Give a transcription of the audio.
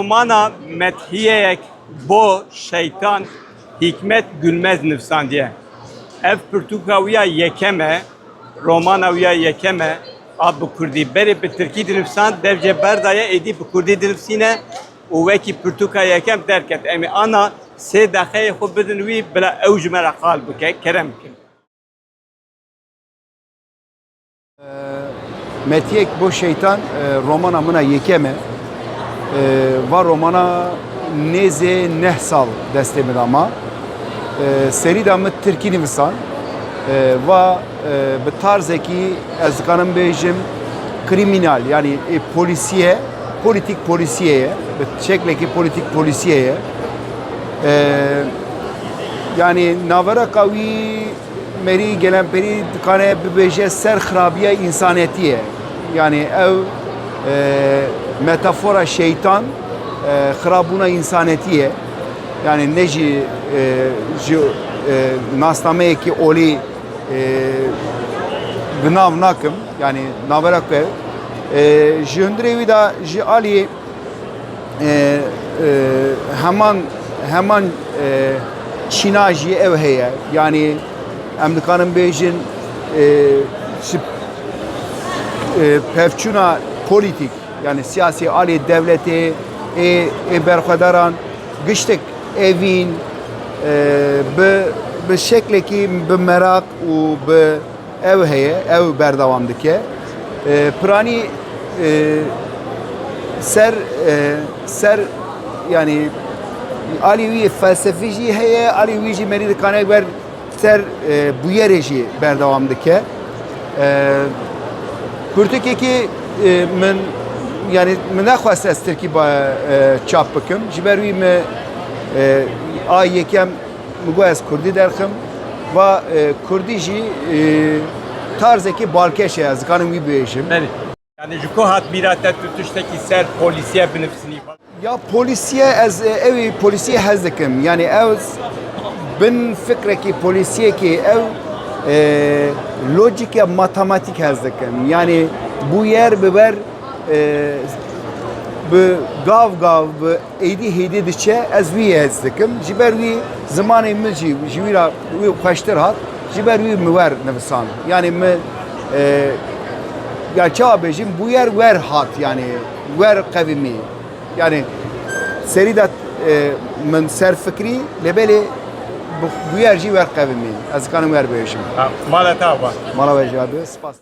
romana methiyek bo şeytan hikmet gülmez nifsandiye. Ev Portukaviya yekeme, romana viya yekeme, ab bu Kurdi beri bi Türkiye dinifsan devce berdaya edi bu Kurdi dinifsine o veki Portuka yekem derket. Emi ana se daxeye xo bidin vi bila evjmera qal bike kerem kim. Metiyek bu şeytan romana mına yekeme ve romana neze nehsal destemir ama seri damı Türkiye nivisan ve bu tarzeki az kanım bejim kriminal yani polisiye politik polisiyeye şekleki politik polisiyeye yani navara kavi meri gelen peri dikane bebeje ser xrabiye insaniyetiye yani ev metafora şeytan xrabuna insaniyetiye yani neji nastameye ki oli binav nakım yani navarak ev jündrevi da ji ali hemen çinaji ev heye yani Amerikanın bejin pevçuna politik yani siyasi ali devleti berxadaran giştek evin be şekleki be merak u be ev heye ev berdavamdaki prani ser yani alivi felsefeci heye alivi meri kane ver ser bu yereji berdavamdaki Kurteki men yani men naxwast ez Tirkî çap bikim ji ber wî me ay yekem migo ez Kurdî derxim ve Kurdî jî tarzekî balkeş e ez dikanim wî bêjim. Yani ji ku hat bîrate tutuşteki ser polisiye binifsînî. Ya polisiye ez evî polisiye hez dikim yani ev bin fikrekî polisiyekî ev lojik matematik hez dikim yani bu yer biber bi gav bi eydi heydi diçe ez vî hez dikim ji ber wî zimanê min jî ji wî ra wî xweştir hat ji ber wî mi wer nivisan yani mi ya çawa bêjim bu yer wer hat yani wer qevîmî yani serî da min serfikrî lebelê bu yer jî wer qevîmî ez dikanim wer bêjim. Mala ta wa. Mala ve abi spas.